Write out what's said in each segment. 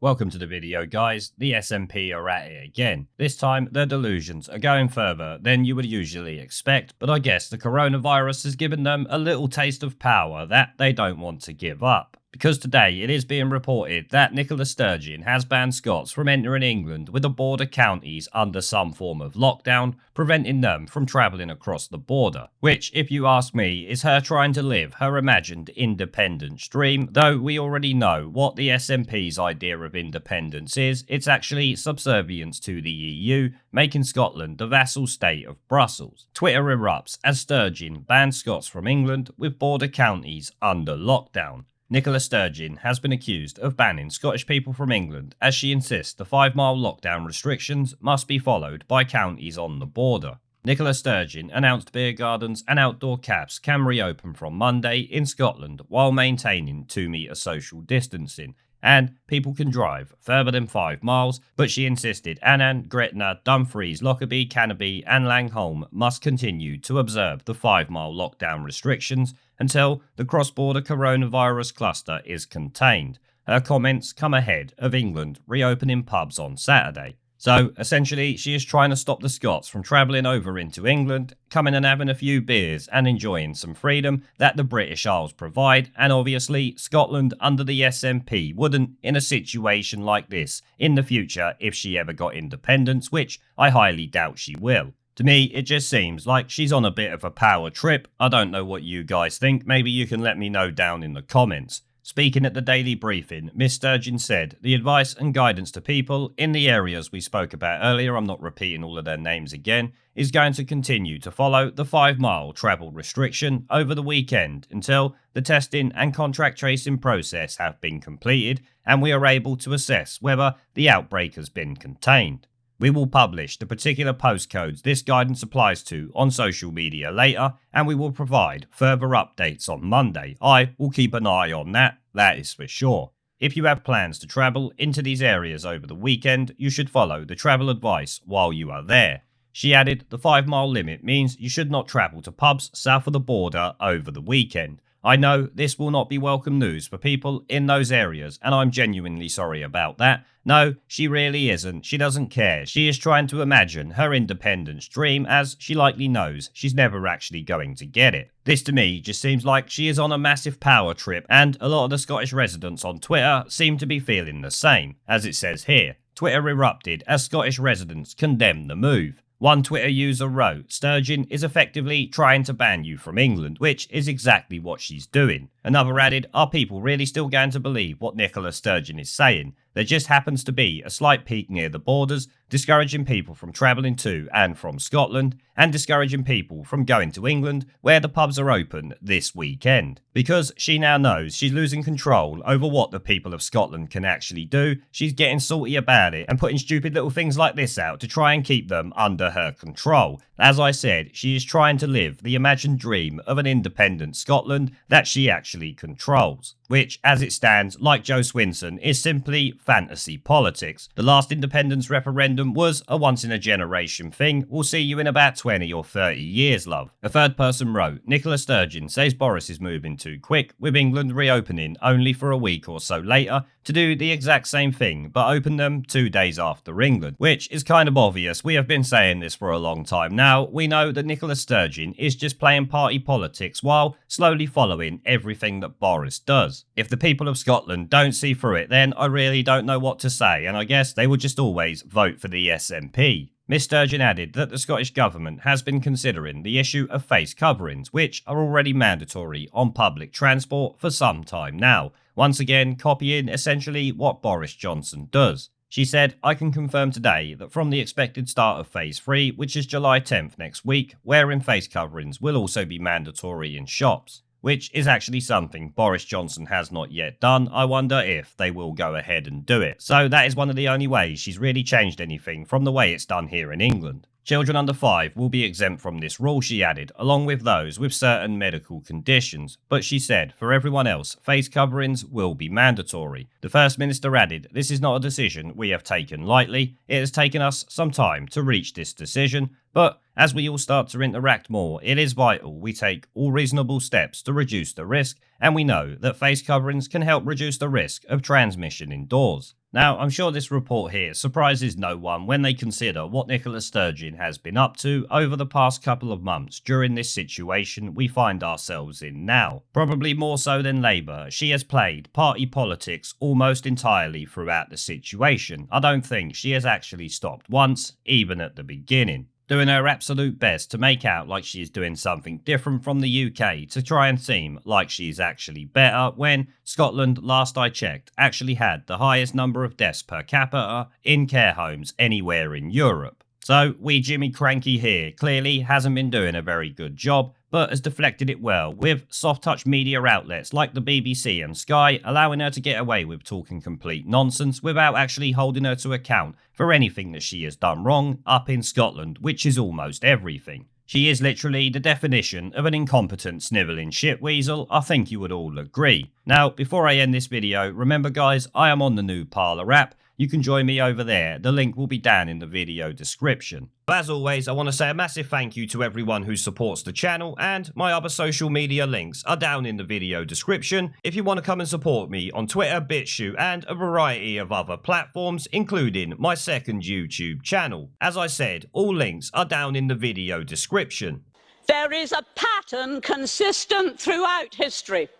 Welcome to the video, guys. The SNP are at it again. This time, their delusions are going further than you would usually expect, but I guess the coronavirus has given them a little taste of power that they don't want to give up. Because today it is being reported that Nicola Sturgeon has banned Scots from entering England with the border counties under some form of lockdown, preventing them from travelling across the border. Which, if you ask me, is her trying to live her imagined independence dream, though we already know what the SNP's idea of independence is. It's actually subservience to the EU, making Scotland the vassal state of Brussels. Twitter erupts as Sturgeon bans Scots from England with border counties under lockdown. Nicola Sturgeon has been accused of banning Scottish people from England as she insists the 5-mile lockdown restrictions must be followed by counties on the border. Nicola Sturgeon announced beer gardens and outdoor cabs can reopen from Monday in Scotland while maintaining 2-metre social distancing, and people can drive further than 5 miles, but she insisted Annan, Gretna, Dumfries, Lockerbie, Canterbury and Langholm must continue to observe the 5-mile lockdown restrictions until the cross-border coronavirus cluster is contained. Her comments come ahead of England reopening pubs on Saturday. So, essentially, she is trying to stop the Scots from travelling over into England, coming and having a few beers and enjoying some freedom that the British Isles provide, and obviously, Scotland under the SNP wouldn't in a situation like this in the future if she ever got independence, which I highly doubt she will. To me, it just seems like she's on a bit of a power trip. I don't know what you guys think, maybe you can let me know down in the comments. Speaking at the daily briefing, Miss Sturgeon said the advice and guidance to people in the areas we spoke about earlier, I'm not repeating all of their names again, is going to continue to follow the 5-mile travel restriction over the weekend until the testing and contract tracing process have been completed and we are able to assess whether the outbreak has been contained. We will publish the particular postcodes this guidance applies to on social media later, and we will provide further updates on Monday. I will keep an eye on that is for sure. If you have plans to travel into these areas over the weekend, you should follow the travel advice while you are there. She added the 5-mile limit means you should not travel to pubs south of the border over the weekend. I know this will not be welcome news for people in those areas, and I'm genuinely sorry about that. No, she really isn't. She doesn't care. She is trying to imagine her independence dream, as she likely knows she's never actually going to get it. This to me just seems like she is on a massive power trip, and a lot of the Scottish residents on Twitter seem to be feeling the same. As it says here, Twitter erupted as Scottish residents condemned the move. One Twitter user wrote, Sturgeon is effectively trying to ban you from England, which is exactly what she's doing. Another added, are people really still going to believe what Nicola Sturgeon is saying? There just happens to be a slight peak near the borders, discouraging people from travelling to and from Scotland, and discouraging people from going to England, where the pubs are open this weekend. Because she now knows she's losing control over what the people of Scotland can actually do, she's getting salty about it and putting stupid little things like this out to try and keep them under her control. As I said, she is trying to live the imagined dream of an independent Scotland that she actually controls. Which, as it stands, like Joe Swinson, is simply fantasy politics. The last independence referendum was a once-in-a-generation thing. We'll see you in about 20 or 30 years, love. A third person wrote, Nicola Sturgeon says Boris is moving too quick, with England reopening only for a week or so later to do the exact same thing, but open them 2 days after England. Which is kind of obvious. We have been saying this for a long time now. We know that Nicola Sturgeon is just playing party politics while slowly following everything that Boris does. If the people of Scotland don't see through it, then I really don't know what to say, and I guess they will just always vote for the SNP. Miss Sturgeon added that the Scottish Government has been considering the issue of face coverings, which are already mandatory on public transport for some time now, once again copying essentially what Boris Johnson does. She said, I can confirm today that from the expected start of Phase 3, which is July 10th next week, wearing face coverings will also be mandatory in shops. Which is actually something Boris Johnson has not yet done. I wonder if they will go ahead and do it. So that is one of the only ways she's really changed anything from the way it's done here in England. Children under 5 will be exempt from this rule, she added, along with those with certain medical conditions. But she said, for everyone else, face coverings will be mandatory. The First Minister added, this is not a decision we have taken lightly. It has taken us some time to reach this decision, but As we all start to interact more, it is vital we take all reasonable steps to reduce the risk, and we know that face coverings can help reduce the risk of transmission indoors. Now, I'm sure this report here surprises no one when they consider what Nicola Sturgeon has been up to over the past couple of months during this situation we find ourselves in now. Probably more so than Labour, she has played party politics almost entirely throughout the situation. I don't think she has actually stopped once, even at the beginning, doing her absolute best to make out like she is doing something different from the UK to try and seem like she is actually better, when Scotland, last I checked, actually had the highest number of deaths per capita in care homes anywhere in Europe. So wee Jimmy Cranky here clearly hasn't been doing a very good job, but has deflected it well, with soft-touch media outlets like the BBC and Sky allowing her to get away with talking complete nonsense without actually holding her to account for anything that she has done wrong up in Scotland, which is almost everything. She is literally the definition of an incompetent snivelling shitweasel, I think you would all agree. Now, before I end this video, remember guys, I am on the new Parler app. You can join me over there, the link will be down in the video description. But as always, I want to say a massive thank you to everyone who supports the channel, and my other social media links are down in the video description if you want to come and support me on Twitter, BitChute, and a variety of other platforms, including my second YouTube channel. As I said, all links are down in the video description. There is a pattern consistent throughout history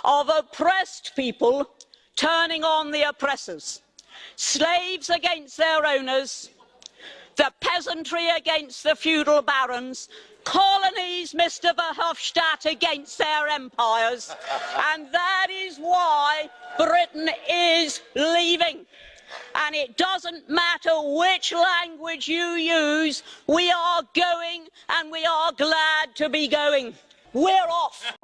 of oppressed people turning on the oppressors. Slaves against their owners, the peasantry against the feudal barons, colonies, Mr. Verhofstadt, against their empires. And that is why Britain is leaving. And it doesn't matter which language you use, we are going, and we are glad to be going. We're off.